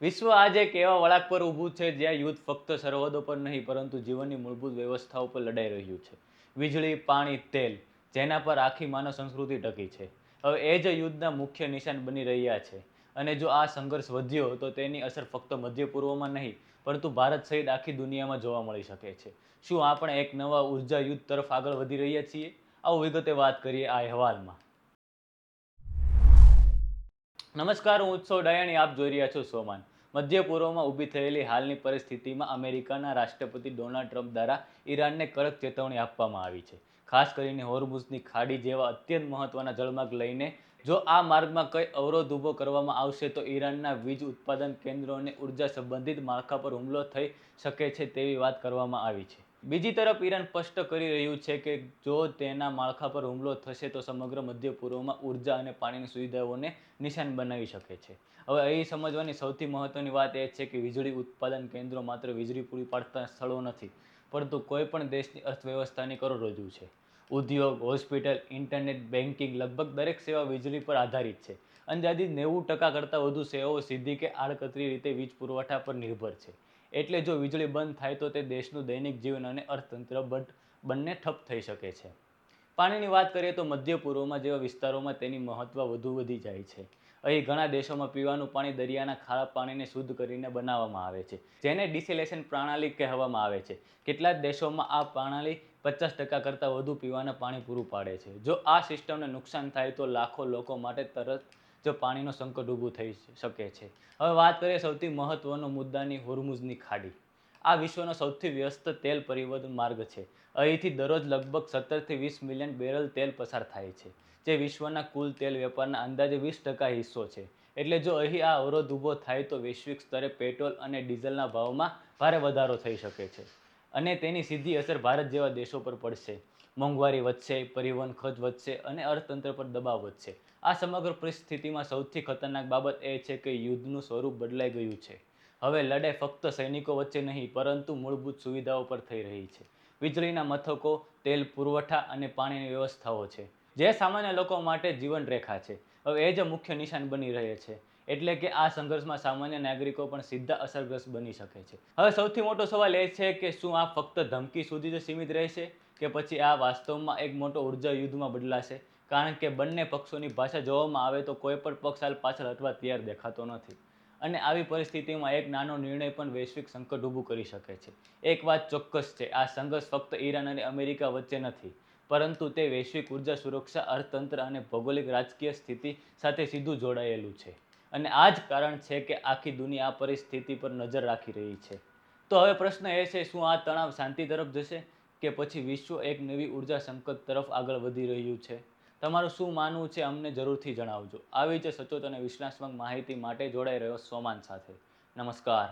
વિશ્વ આજે એક એવા વળાંક પર ઊભું છે જ્યાં યુદ્ધ ફક્ત સરહદો પર નહીં પરંતુ જીવનની મૂળભૂત વ્યવસ્થાઓ પર લડાઈ રહ્યું છે. વીજળી, પાણી, તેલ, જેના પર આખી માનવ સંસ્કૃતિ ટકી છે, હવે એ જ યુદ્ધના મુખ્ય નિશાન બની રહ્યા છે. અને જો આ સંઘર્ષ વધ્યો તો તેની અસર ફક્ત મધ્ય પૂર્વમાં નહીં પરંતુ ભારત સહિત આખી દુનિયામાં જોવા મળી શકે છે. શું આપણે એક નવા ઉર્જા યુદ્ધ તરફ આગળ વધી રહ્યા છીએ? આવો વિગતે વાત કરીએ આ અહેવાલમાં. નમસ્કાર, હું ઉત્સવ ડાયાણી, આપ જોઈ રહ્યા છો સોમાન. મધ્ય પૂર્વમાં ઊભી થયેલી હાલની પરિસ્થિતિમાં અમેરિકાના રાષ્ટ્રપતિ ડોનાલ્ડ ટ્રમ્પ દ્વારા ઈરાનને કડક ચેતવણી આપવામાં આવી છે. ખાસ કરીને હોર્મુઝની ખાડી જેવા અત્યંત મહત્વના જળમાર્ગ લઈને જો આ માર્ગમાં કંઈ અવરોધ ઊભો કરવામાં આવશે તો ઈરાનના વીજ ઉત્પાદન કેન્દ્રો અને ઉર્જા સંબંધિત માળખા પર હુમલો થઈ શકે છે તેવી વાત કરવામાં આવી છે. બીજી તરફ ઈરાન સ્પષ્ટ કરી રહ્યું છે કે જો તેના માળખા પર હુમલો થશે તો સમગ્ર મધ્ય પૂર્વમાં ઉર્જા અને પાણીની સુવિધાઓને નિશાન બનાવી શકે છે. હવે અહીં સમજવાની સૌથી મહત્વની વાત એ છે કે વીજળી ઉત્પાદન કેન્દ્રો માત્ર વીજળી પૂરી પાડતા સ્થળો નથી, પરંતુ કોઈ પણ દેશની અર્થવ્યવસ્થાની કરોડરજ્જુ છે. ઉદ્યોગ, હોસ્પિટલ, ઇન્ટરનેટ, બેન્કિંગ, લગભગ દરેક સેવા વીજળી પર આધારિત છે. અંદાજિત 90% કરતાં વધુ સેવાઓ સીધી કે આડકતરી રીતે વીજ પુરવઠા પર નિર્ભર છે. એટલે જો વીજળી બંધ થાય તો તે દેશનું દૈનિક જીવન અને અર્થતંત્ર બંને ઠપ થઈ શકે છે. પાણીની વાત કરીએ તો મધ્ય પૂર્વમાં જેવા વિસ્તારોમાં તેની મહત્વ વધુ વધી જાય છે. અહીં ઘણા દેશોમાં પીવાનું પાણી દરિયાના ખારા પાણીને શુદ્ધ કરીને બનાવવામાં આવે છે, જેને ડિસેલેશન પ્રણાલી કહેવામાં આવે છે. કેટલાક દેશોમાં આ પ્રણાલી 50% કરતાં વધુ પીવાના પાણી પૂરું પાડે છે. જો આ સિસ્ટમને નુકસાન થાય તો લાખો લોકો માટે તરત જ પાણીનો સંકટ ઊભું થઈ શકે છે. હવે વાત કરીએ સૌથી મહત્વનો મુદ્દાની, હોર્મુઝની ખાડી. આ વિશ્વનો સૌથી વ્યસ્ત તેલ પરિવહન માર્ગ છે. અહીંથી દરરોજ લગભગ 17 થી 20 મિલિયન બેરલ તેલ પસાર થાય છે, જે વિશ્વના કુલ તેલ વેપારના અંદાજે 20% હિસ્સો છે. એટલે જો અહીં આ અવરોધ ઊભો થાય તો વૈશ્વિક સ્તરે પેટ્રોલ અને ડીઝલના ભાવમાં ભારે વધારો થઈ શકે છે અને તેની સીધી અસર ભારત જેવા દેશો પર પડશે. મોંઘવારી વધશે, પરિવહન ખર્ચ વધશે અને અર્થતંત્ર પર દબાવ વધશે. આ સમગ્ર પરિસ્થિતિમાં સૌથી ખતરનાક બાબત એ છે કે યુદ્ધનું સ્વરૂપ બદલાઈ ગયું છે. હવે લડાઈ ફક્ત સૈનિકો વચ્ચે નહીં પરંતુ મૂળભૂત સુવિધાઓ પર થઈ રહી છે. વીજળીના મથકો, તેલ પુરવઠા અને પાણીની વ્યવસ્થાઓ છે, જે સામાન્ય લોકો માટે જીવનરેખા છે. હવે એ જ મુખ્ય નિશાન બની રહે છે. એટલે કે આ સંઘર્ષમાં સામાન્ય નાગરિકો પણ સીધા અસરગ્રસ્ત બની શકે છે. હવે સૌથી મોટો સવાલ એ છે કે શું આ ફક્ત ધમકી સુધી જ સીમિત રહેશે કે પછી આ વાસ્તવમાં એક મોટો ઉર્જા યુદ્ધમાં બદલાશે? કારણ કે બંને પક્ષોની ભાષા જોવામાં આવે તો કોઈ પણ પક્ષ હાલ પાછળ હટવા તૈયાર દેખાતો નથી. અને આવી પરિસ્થિતિમાં એક નાનો નિર્ણય પણ વૈશ્વિક સંકટ ઊભું કરી શકે છે. એક વાત ચોક્કસ છે, આ સંઘર્ષ ફક્ત ઈરાન અને અમેરિકા વચ્ચે નથી, પરંતુ તે વૈશ્વિક ઉર્જા સુરક્ષા, અર્થતંત્ર અને ભૌગોલિક રાજકીય સ્થિતિ સાથે સીધું જોડાયેલું છે. અને આ જ કારણ છે કે આખી દુનિયા આ પરિસ્થિતિ પર નજર રાખી રહી છે. તો હવે પ્રશ્ન એ છે, શું આ તણાવ શાંતિ તરફ જશે કે પછી વિશ્વ એક નવી ઉર્જા સંકટ તરફ આગળ વધી રહ્યું છે? તમારું શું માનવું છે અમને જરૂરથી જણાવજો. આવી જ સચોટ અને વિશ્લેષણાત્મક માહિતી માટે જોડાઈ રહ્યો સોમાન સાથે. નમસ્કાર.